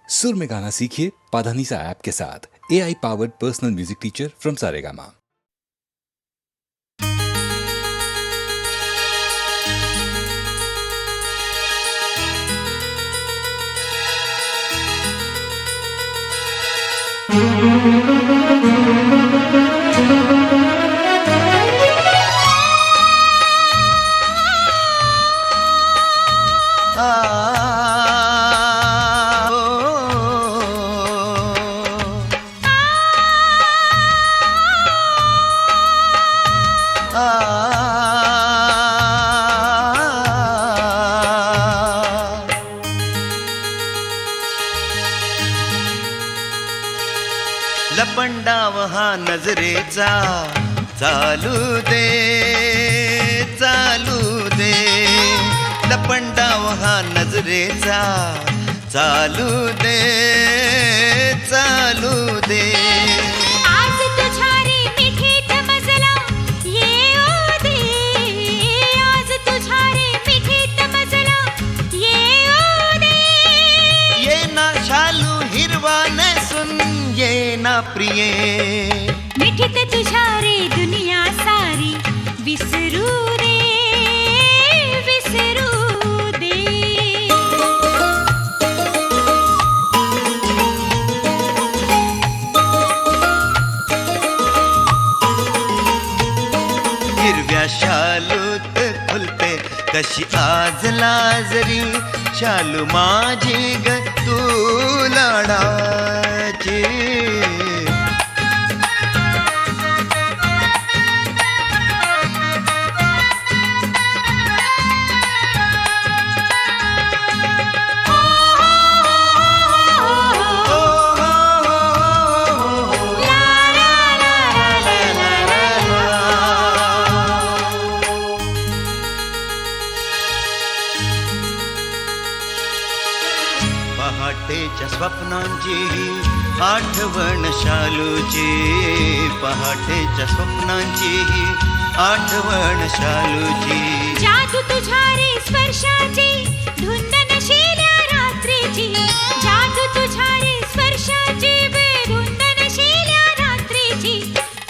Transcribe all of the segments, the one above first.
सुर में गाना सीखिए पाधानीसा ऐप के साथ। AI powered personal music teacher from Saregama. लपंडाव हा नजरेचा चालू दे चालू दे, लपंडाव हा नजरेचा चालू दे चालू दे। आज तुझ्या रे मिठीत मजला येऊ दे, आज तुझ्या रे मिठीत मजला येऊ दे। ये ना शालू हिरवा नेसून ये ना प्रिये, मिठीत तुझ्या रे दुनिया सारी विसरू दे विसरू दे। हिरव्या शालूत फुलते कशी आज लाजरी, शालू माझी ग तू लाडाची। पहाटेच्या स्वप्नांची आठवण शालूची, पहाटेच्या स्वप्नांची आठवण शालूची। जादू तुझ्या रे स्पर्शाची धुंद नशिल्या रात्रीची, जादू तुझ्या रे स्पर्शाची धुंद नशिल्या रात्रीची।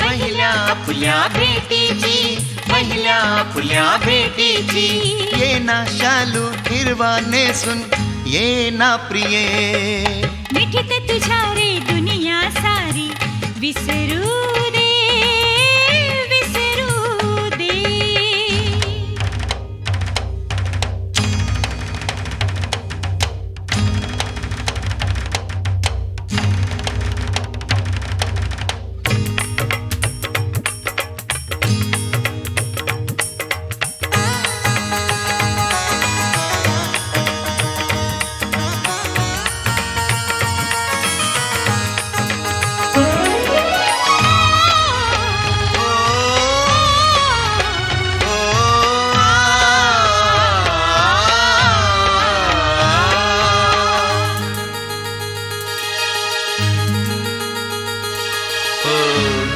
पहिल्या फुल्या भेटीची, पहिल्या फुल्या भेटीची, ये ना शालू हिरवा नेसून ये ना प्रिये, मिठीत तुझ्या रे दुनिया सारी विसरू दे विसरू दे।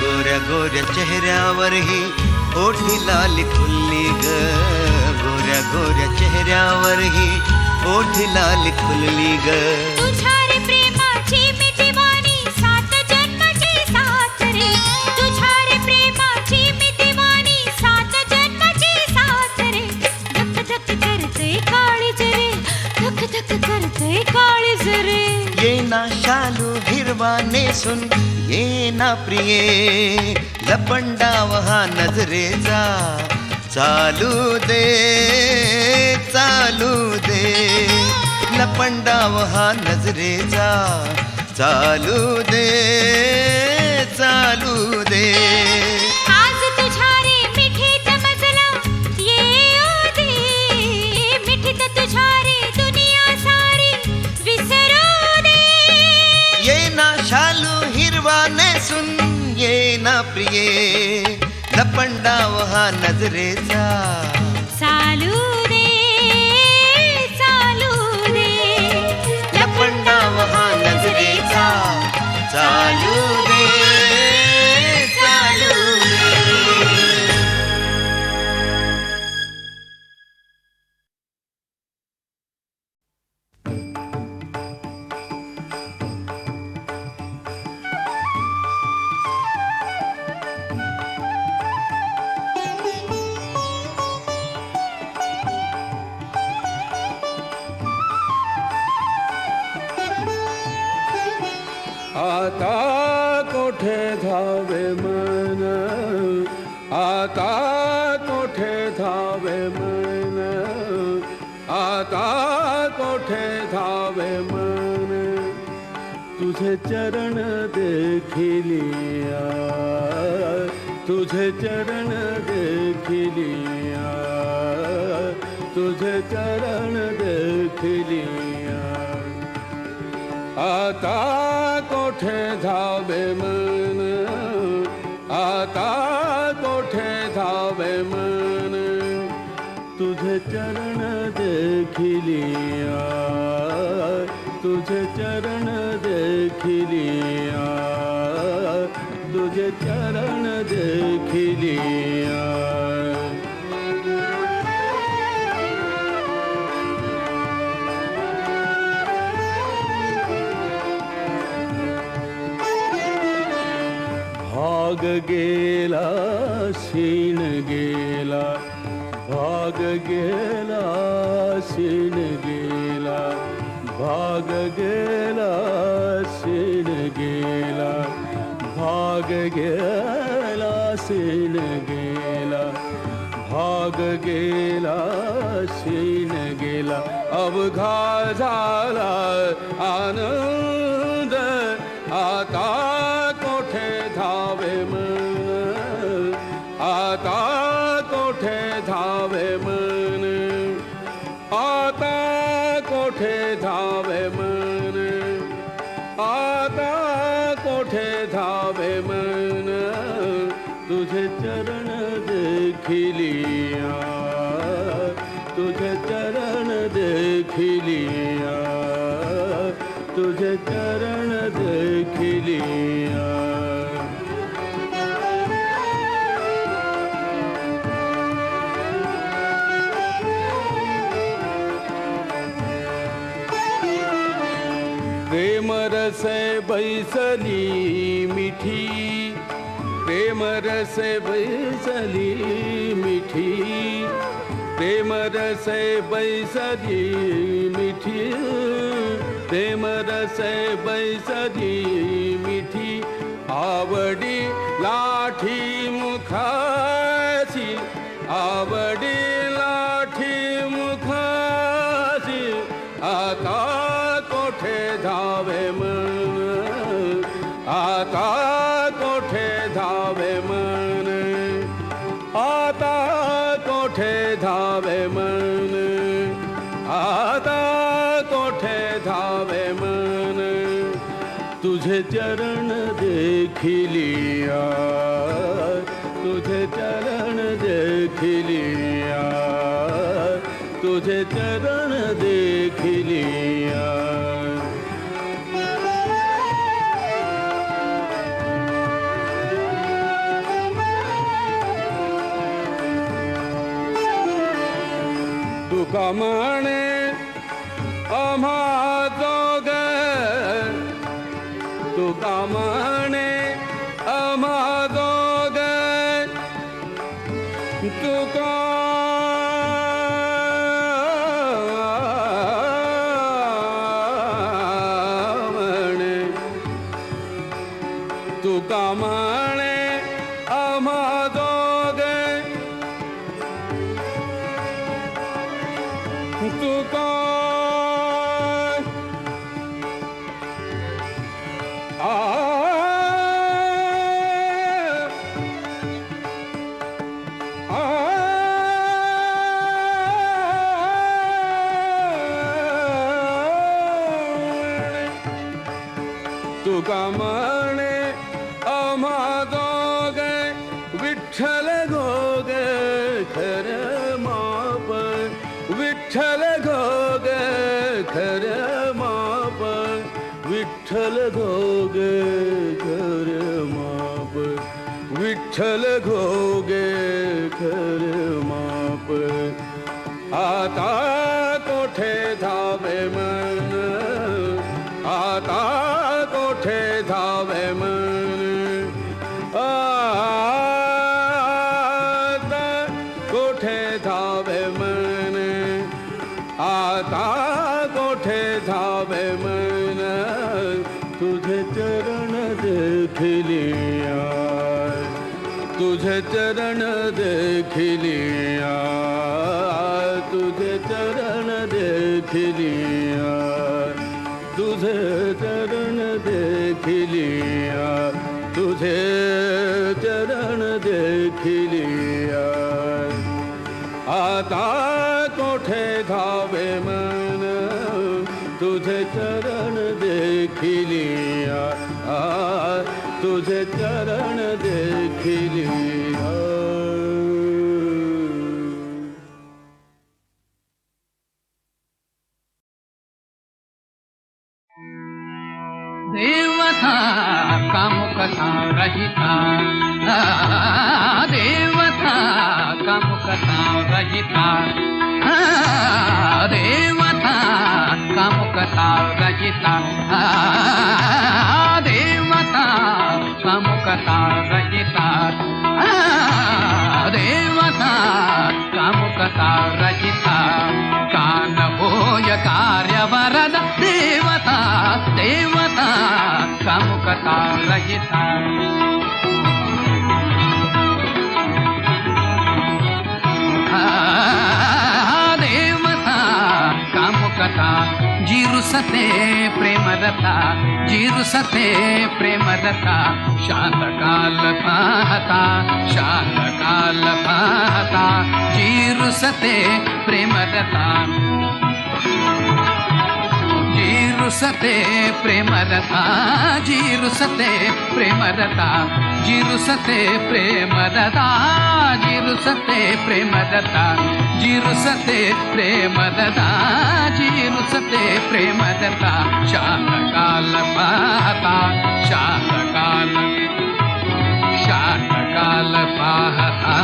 गोऱ्या गोऱ्या चेहऱ्यावर ही ओठी लाली खुलली ग, गोऱ्या गोऱ्या चेहऱ्यावर ही ओठी लाली खुलली ग। तुझ्या रे प्रेमाची मी दिवानी सात जन्माची साथ रे, तुझ्या रे प्रेमाची मी दिवानी सात जन्माची साथ रे। धक धक करते काळीज रे, धक धक करते काळीज रे। ये ना शालू हिरवा नेसून ये ना प्रिये, लपंडाव हा नजरेचा चालू दे चालू दे, लपंडाव हा नजरेचा चालू दे चालू दे। आज तुझ्या रे मिठीत मजला येऊ दे, मिठीत तुझ्या रे दुनिया सारी विसरू दे। ये ना शालू हिरवा नेसून ये ना प्रिये, लपंडाव हा नजरेचा चालू दे चालू दे, लपंडाव हा नजरेचा चालू दे चालू दे। आता कोठे धावे मन, आता कोठे धावे मन, आता कोठे धावे मन, तुझे चरण देखिलिया, तुझे चरण देखिलिया, तुझे चरण देखिलिया, आता कोठे धावे मन, आता कोठे धावे मन, तुझे चरण देखिलिया, तुझे चरण देखिलिया, तुझे चरण देखिलिया. भाग गेला शीण गेला, भाग गेला शीण गेला, भाग गेला शीण गेला, भाग गेला शीण गेला, भाग गेला शीण गेला, अवघा झाला आनंद, आता कोठे धावे मन, आता कोठे धावे मन, आता कोठे धावे मन, आता कोठे धावे मन, तुझे चरण देखिलिया, तुझे चरण देखिलिया, तुझे चरण देखिलिया. प्रेम रसे बैसली मिठी, प्रेम रसे बैसली मिठी, प्रेम रसे बैसली मिठी, प्रेम रसे बैसली मिठी, आवडी लाठी मुखासी, आवडी लाठी मुखासी, आता कोठे धावे मन, आता कोठे धावे मन, आता कोठे धावे मन, आता कोठे धावे मन, तुझे चरण देखिलिया, तुझे चरण देखिलिया, तुझे चरण देखिलिया. तुका म्हणे आम्हा जोग, तुका म्हणे आम्हा जोग, तुका म्हणे, तुका म्हणे आम्हा जोग, तुका तुका म्हणे आम्हा दोघे, विठ्ठल घोगे खर माप, विठ्ठल घोगे खर माप, विठ्ठल घोगे खर माप, विठ्ठल घोगे खर माप, आता कोठे धावे मन, आता कोठे धावे मन, आता कोठे धावे मन, आता कोठे धावे मन, तुझे चरण लिया, तुझे चरण देख लिया, तुझे चरण देख लिया, तुझे चरण देख लिया, तुझे चरण देख लिया. आता कोठे धावे मन, तुझे चरण देख लिया, तुझे चरण देख लिया. देवता कामुकता रहिता, देवता कामुकता रहिता, देवता कामुकता रहिता, देवता कामुकता रहिता, देवता कामुकता रहिता. कान होय कार्य वरद देवता, देवता कामुकता रहिता. देवता कामुकता जिरुसते प्रेमरता, जिरुसते प्रेमरता. शांतकाल पाहता, शांतकाल पाहता, जिरुसते प्रेमरता, जिरुसते प्रेमरता, जिरुसते प्रेमरता, जिरुसते प्रेमरता, जिरुसते प्रेमरता, जिरुसते प्रेमरता, जिरुसते प्रेमरता. शांतकाल पाहता, शांतकाल, शांतकाल पाहता,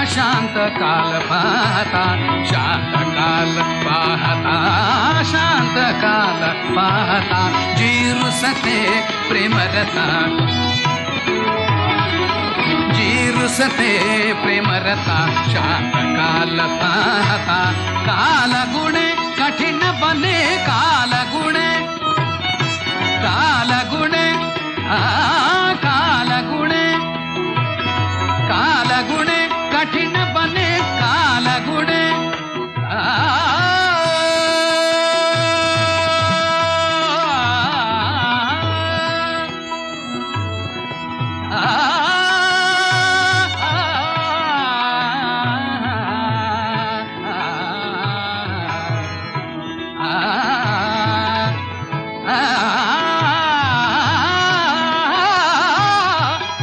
शांतकाल पाहता, शांतकाल पाहता, शांतकाल पाहता. जिरुसते प्रेमरता, जिरुसते प्रेमरता. शांतकाल पाहता. कालगुणे कठिन बने, कालगुणे, कालगुणे, कालगुणे, कालगुणे कठिन बने, कालगुणे.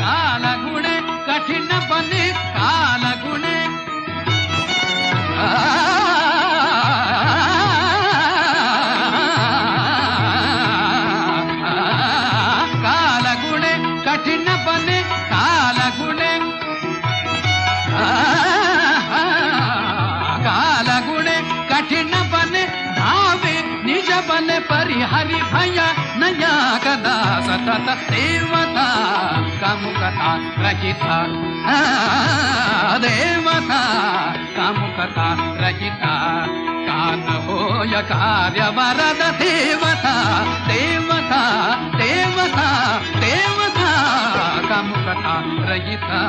कालगुणे कठिन बने, कालगुणे. कालगुणे कठिन बने, कालगुणे. कालगुणे कठिन बने, धावे निज बने परिहरि भया नया कदा सतत. देवता कामुकता रहिता, देवता कामुकता रहिता. कान होय कार्य वरद देवता, देवता, देवता, देवता कामुकता रहिता.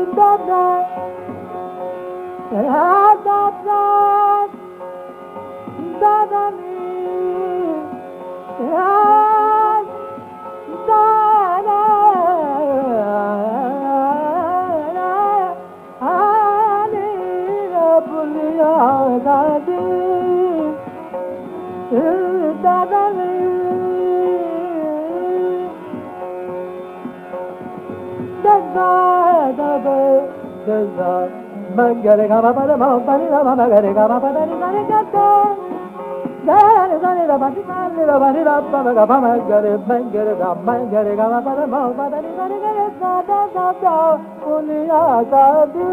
Da da da Magare gama pada ma pani ma magare gama pada ni gare gato gare gare da bani da bani da pa ga pa magare gama pada ma pada ni gare gare da da da da uniya ka du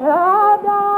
da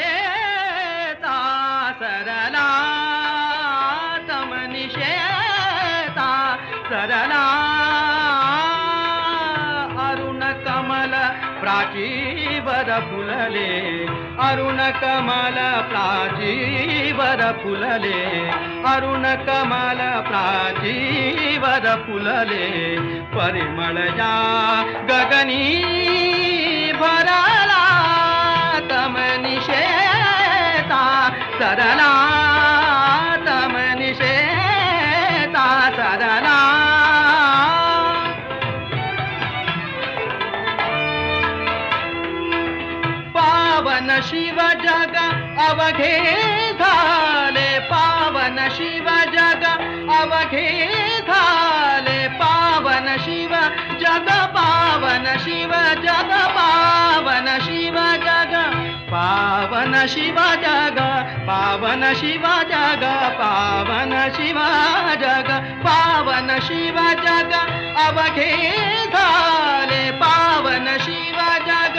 तमनिषेता सरला तमनिषेता सरला अरुण कमल प्राचीवर फुलले अरुण कमल प्राचीवर फुलले अरुण कमल प्राचीवर फुलले परिमळ या गगनी भरला तमनिषेता सरला तमनिषेता सरला पावन शिव जग अवघे झाले पावन शिव जग अवघे झाले पावन शिव जग पावन शिव जग पावन शिव जग पावन शिव जग पावन शिव जग पावन शिव जग पावन शिव जग अवघे झाले पावन शिव जग पावन शिव जग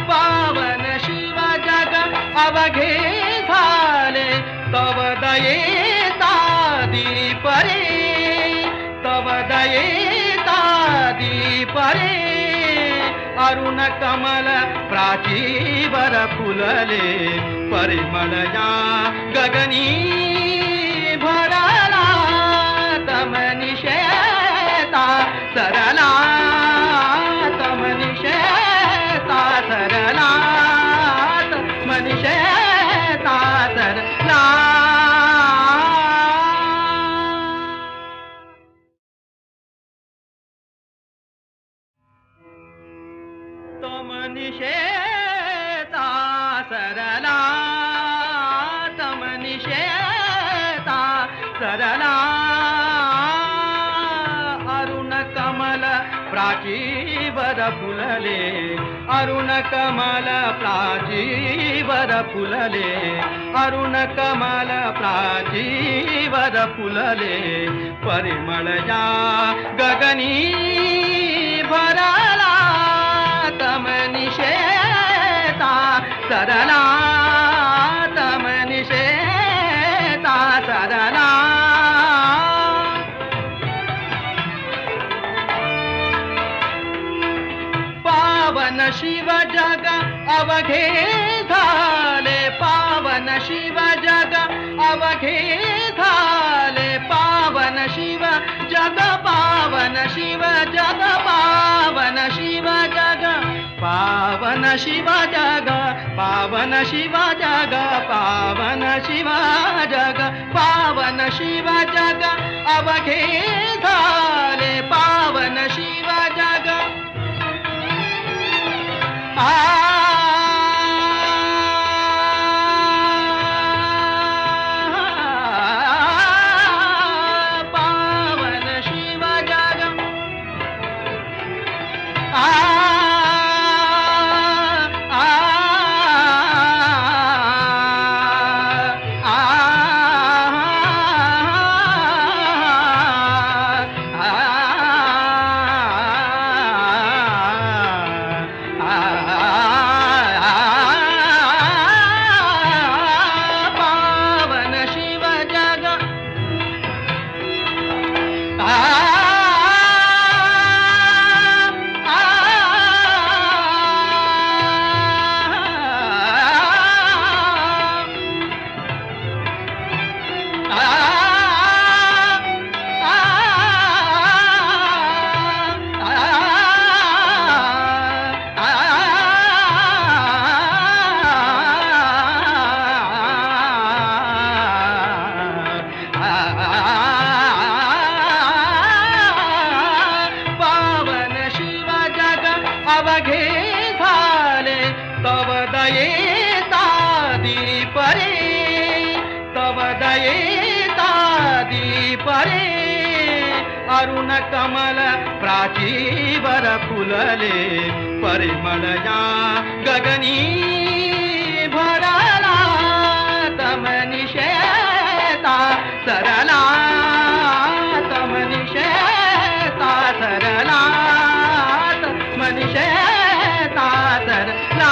पावन शिव जग अवघे झाले तव दयेचा दीप रे तव दयेचा दीप रे अरुण कमल प्राचीवर फुलले परिमळया गगनी भरला तमनिशेता सरला तमनिशेता सरला मनिशेता सरला तमनिशेता सरला तमनिशेता सरला अरुण कमल प्राचीवर फुलले अरुण कमल प्राचीवर फुलले अरुण कमल प्राचीवर फुलले परिमळया गगनी भरला तमनिशेता सरला तमनिशेता सरला पावन शिव जग अवघे झाले पावन शिव जग अवघे झाले पावन शिव जग पावन शिव जग पावन शिव जग पावन शिव जग पावन शिव जग पावन शिव जग पावन शिव जग अवघे झाले पावन शिव जग पावन शिव जग अवघे झाले तव दयेचा दीप रे तव दयेचा दीप रे अरुण कमल प्राचीवर फुलले परिमळया गगनी भरला तमनिशेता सरला तमनिशेता सरला मनिशेता सरला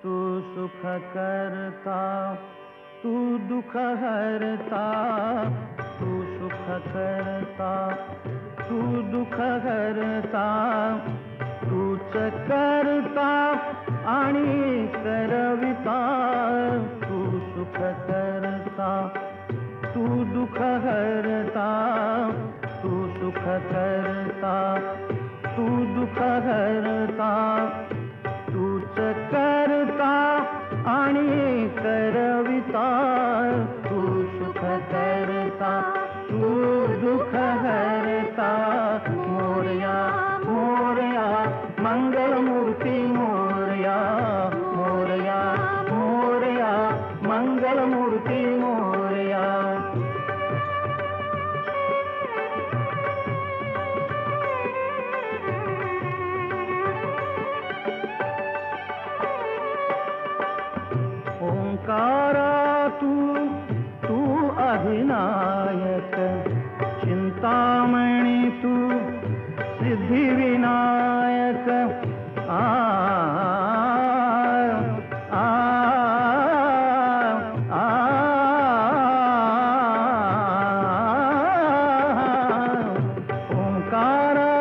तू सुख करता तू दुख हरता तू सुख करता तू दुख हरता तूच करता आणि करविता तू सुख करता तू दुख हरता तू सुख करता तू दुख हरता तूच करता आणि करविता तू सुख करता तू दुख हरता मोरया मोरया मंगलमूर्ती मोरया मोरया मोरया मंगलमूर्ती मोरया ओंकारा तू अधिनायक चिंतामणी तू सिद्धिविनायक आ आ आ ओंकारा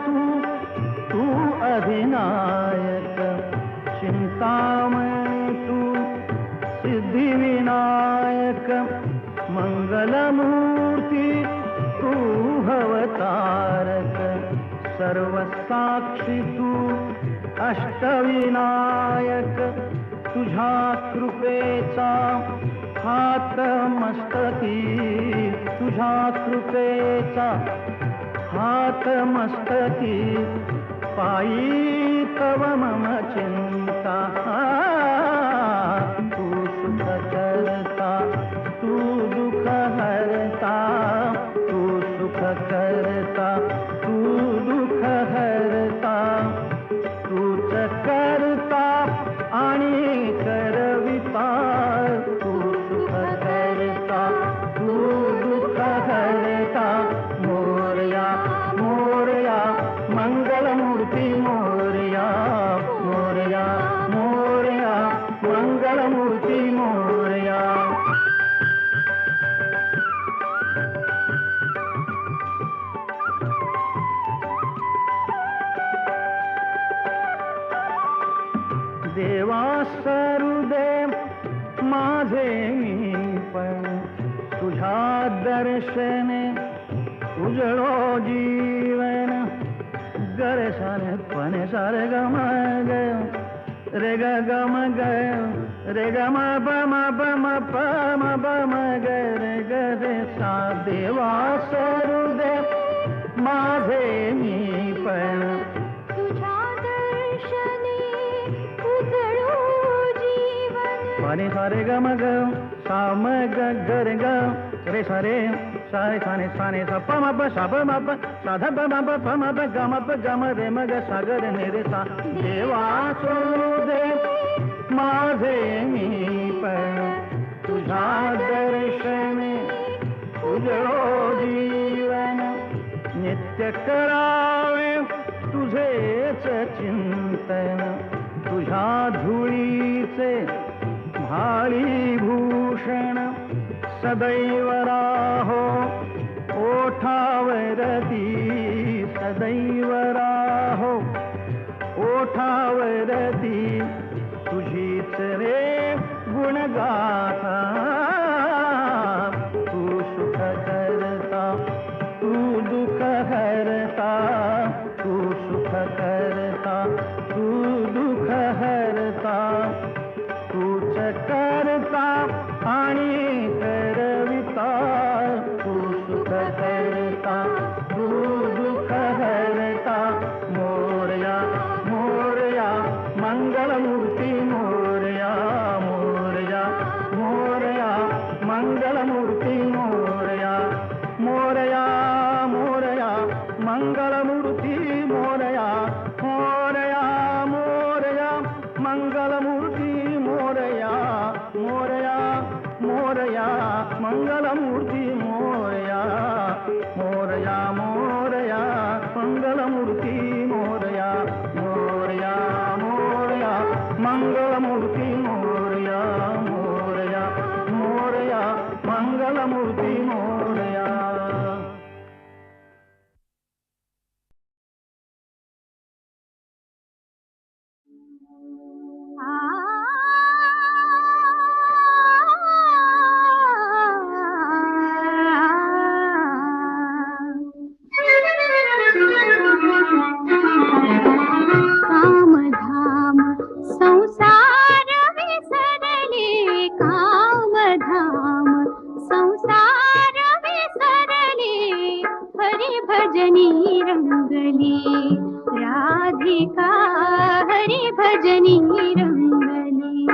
तू अधिनायक चिंतामणी तू सिद्धिविनायक मंगलमूर्ती तू भवतारक सर्वसाक्षी तू अष्टविनायक तुझ्या कृपेचा हात मस्तकी तुझ्या कृपेचा हात मस्तकी पायी तव मम चिंता तू सुख करता तू दुख हरता तू सुख करता तू दुख हरता तूच करता आणि करविता तू सुख करता तू दुख हरता मोरया मोरया मंगलमूर्ती मोरया मोरया मोरया मंगलमूर्ती मोरया देवा सरुदे माझे मी पण तुझ्या दर्शने उजळो जीवन गरे सारे पने सारे गम ग रे ग गम ग रे ग म प म प म प म प म ग रे ग रे सा देवा सरुदे माझे मी पण तुझ्या दर्शने उजळो जीवन पने सारे गम ग सा म ग ग रे ग रे सारे सारे साने साने सा प म प सा प म प सा ध प म प प म प ग म प ग म रे म ग सा ग रे ने रे सा देवा सोदे माझे मी पण तुझ्या दर्शने उजळो जीवन नित्य करावे तुझ तुझेच चिंतन तुझ्या धुळीचे भाळी भूषण सदैव राहो ओठावरती सदैव राहो ओठावरती तुझीच रे गुणगाथा तू सुख करता तू दुःख हरता तू सुख करता तू दुःख हरता तूच करता आणि करविता तू सुख करता तू दुःख हरता मोरया मोरया मंगलमूर्ती मोरया मोरया मोरया मंगलमूर्ती मोरया मोरया मोरया मंगलमूर्ती मोरया मोरया मोरया मंगलमूर्ती मोरया मोरया मोरया मंगलमूर्ती मोरया मोरया मोरया मंगलमूर्ती मोरया मोरया मोरया मंगलमूर्ती मोरया मोरया मोरया मंगलमूर्ती मोरया. कामधाम संसार विसरले कामधाम संसार विसरले हरी भजनी रंगली राधिका हरी भजनी रंगली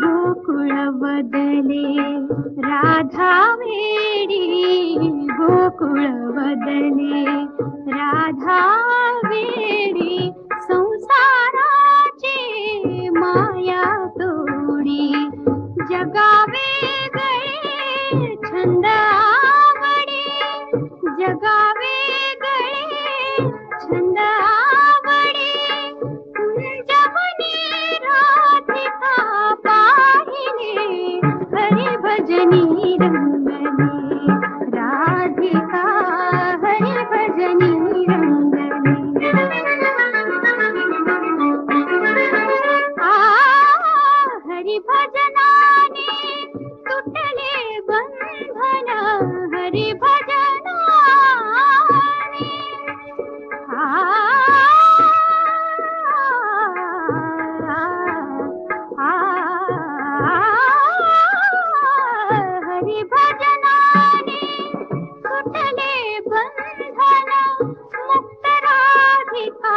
गोकुळ बदले राधा वेडी गोकुळ बदले राधा वेडी संसाराची माया तोडी जगावे गळे छंद आवडी जगावे गळे छंद आवडी कुंजवनी राधिका पाहिले हरी भजनी रंगली राधिका हरी भजनी रंगली हरी भजनाने तुटले बंधन हरी भजनाने हरी भजनाने सुटले बंधन मुक्त राधिका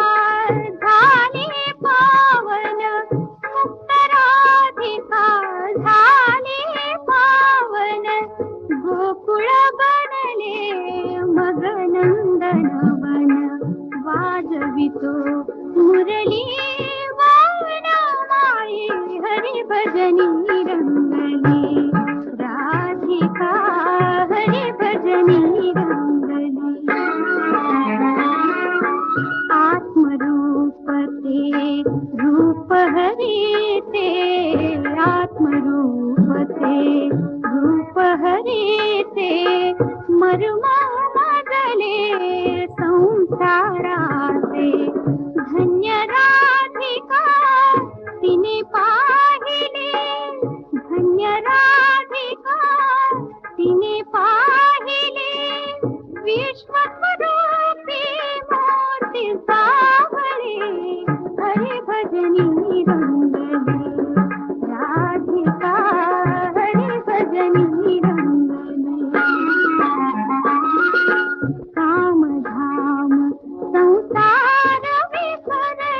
झाली पावन मुक्त राधिका झाली पावन गोकुळ बनले मग नंदनवन वाजवितो मुरली वान माई हरी भजनी रंगली राधिका हरी भजनी रंगली आत्मरूप ते रूप हरी ते आत्मरूप ते रूप हरी ते मर्म मजले संसाराचे धन्य राधिका तिने पाहिले धन्य राधिका तिने पाहिले विश्वस्वरूपी मोती सावळे हरी भजनी रंगली राधिका हरी भजनी रंगली कामधाम संसार विसरले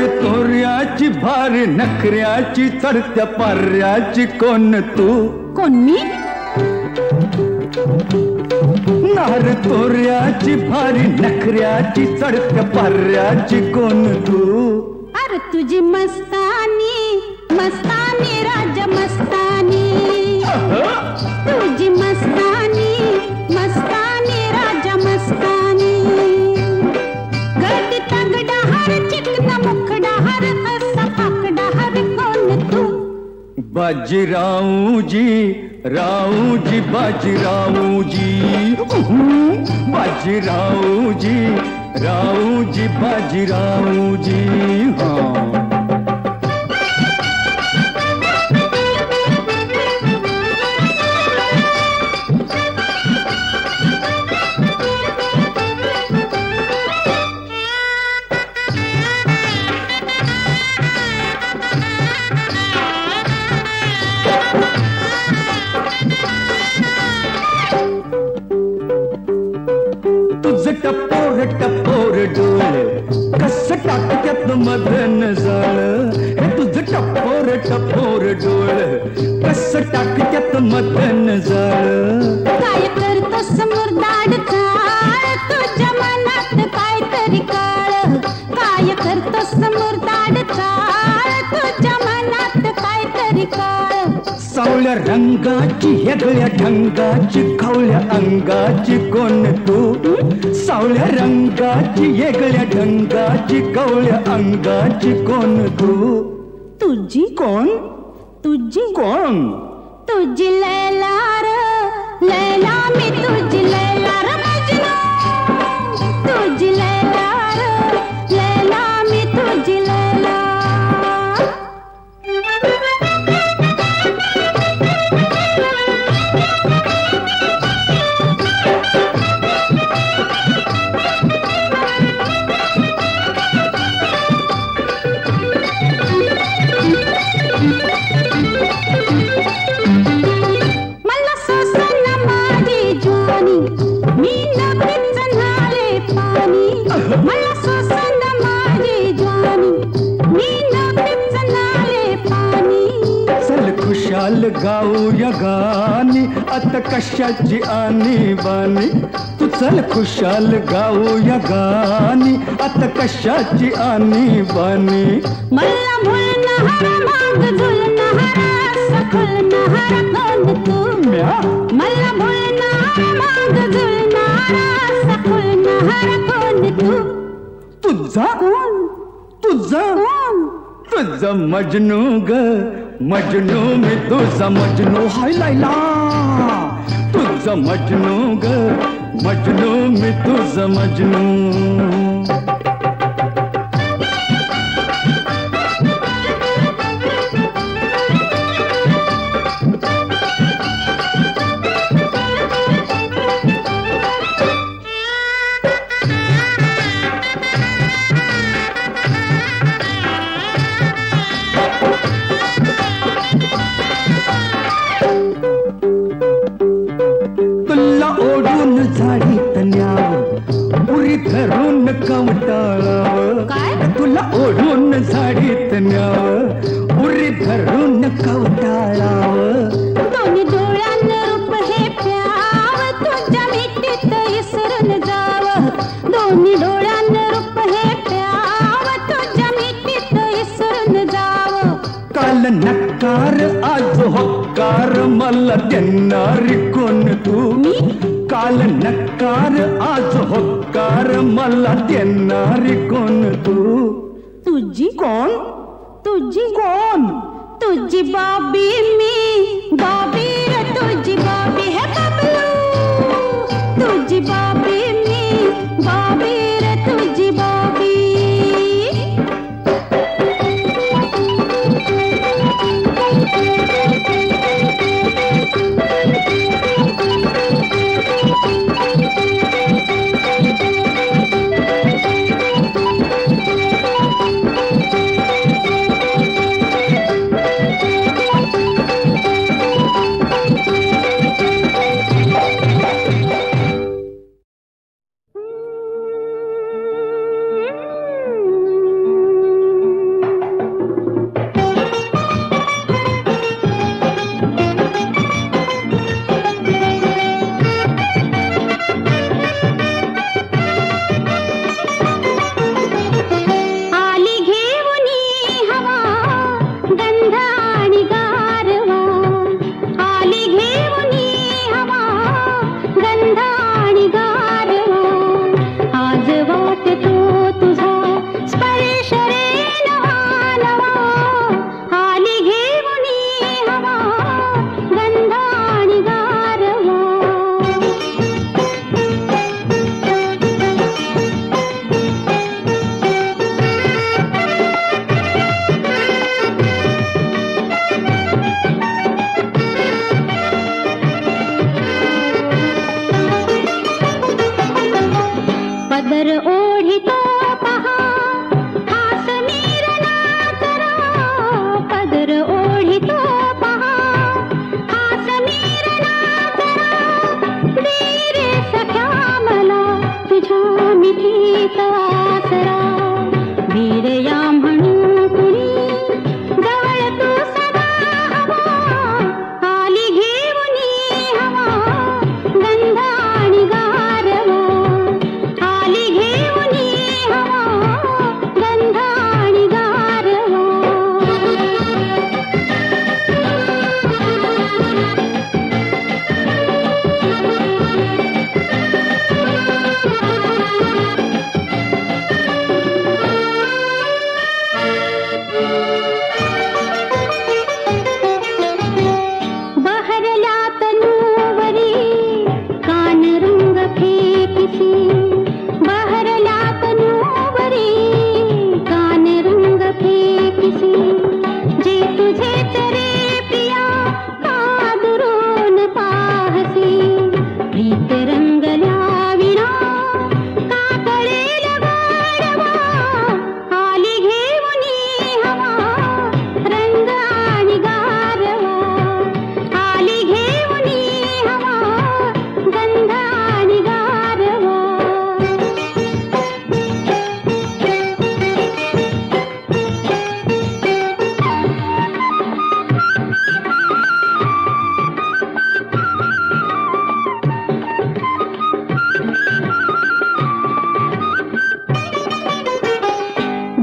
तोऱ्याची भारी नखऱ्याची चढत्या पाऱ्याची कोण तू कोण मी नार तोऱ्याची भारी नखऱ्याची चढत्या पाऱ्याची कोण तू अरे तुझी मस्तानी मस्तानी राजा मस्तानी तुझी मस्तानी मस्तानी राजा मस्तानी गडी तगडा हर चिकना मुखडा हर असा फाकडा हर कोण तू बाजीरावजी रावजी बाजीरावजी बाजीरावजी रावजी बाजीरावजी हाँ टपोर टपोर डोळे कस टाकत्यात मधन जाळ हे तुझं टपोर टपोर डोळे कस टाकत्यात मधन जाळ काय करतो समोर दाड काळ तुझ्या मनात काहीतरी काळ काय करतो समोर दाड काळ तुझ्या मनात काहीतरी काळ सावळ्या रंगाची वेगळ्या ढंगाची खवळ्या अंगाची कोण तू सावळ्या रंगाची वेगळ्या ढंगाची कवळ्या अंगाची कोण तू तुझी कोण तुझी कोण तुझी लैला र लैला मी तुझी लैला र मजनू तुझी लैला र लैला मी तुझी लैला मला सोसना माझी ज्वानी मी न पिचनाले पाणी मला सोसना माझी ज्वानी मी न पिचनाले पाणी चल खुशाल गाऊया गाणी आता कशाची आणी बाणी तू चल खुशाल गाऊया गाणी आता कशाची आणी बाणी मला भुलना हर मांग झुलना हर सखुलना हर कोण तू म्या मला भुलना हर मांग झुलना हर सखुलना हर कोण तू तुझा कोण तुझा कोण तुझा मजनू ग मजनू मी तुझा मजनू हाय लायला तुझा मजनू ग मजनू मी तुझा मजनू तुला ओढून झाडीत न्यावं पुरी धरून कवटाळावं काय? तुला ओढून झाडीत न्यावं उरी धरून कवटाळावं दोन्ही डोळ्यानं रूप हे प्याव तुझ्या मिठीत इसरून जाव दोन्ही डोळ्यानं रूप हे प्याव तुझ्या मिठीत इसरून जाव काल नकार आज होकार मला देणारी कोण तू काल नकार आज होकार मला देणारी कोण तू तुझी कोण तुझी कोण तुझी बाबी मी बाबी रे तुझी बाबी है बबलू तुझी बाबी मी बाबी रे तुझी बाबी पदर ओढितो पहा हास नीरला करा पदर ओढितो पहा हास नीरला करा दे रे सख्या मला तुझ्या मिठीत आसरा वीर या म्हणून कुणी जवळ तू सदा हवा आली घेऊनी हवा गंध आणि गारवा आली घेऊनी हवा गंध आणि गारवा बहरल्या तनूवरी कान रंग फेकिसी बहरल्या तनूवरी कान रंग फेकिसी जे तुझे तरे प्रिया का दुरून पाहसी प्रीत रंगल्या विना का कळेल गारवा आली घेऊनी हवा रंग आणि गारवा आली घेऊनी हवा गंध आणि गारवा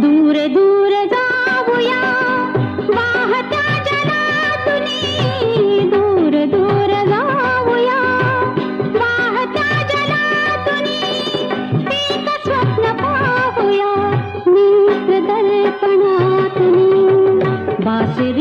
दूर दूर जाऊया वाहत्या जलातुनी दूर दूर जाऊया वाहत्या जलातुनी एक स्वप्न पाहूया नेत्र दर्पणातुनी बासुरी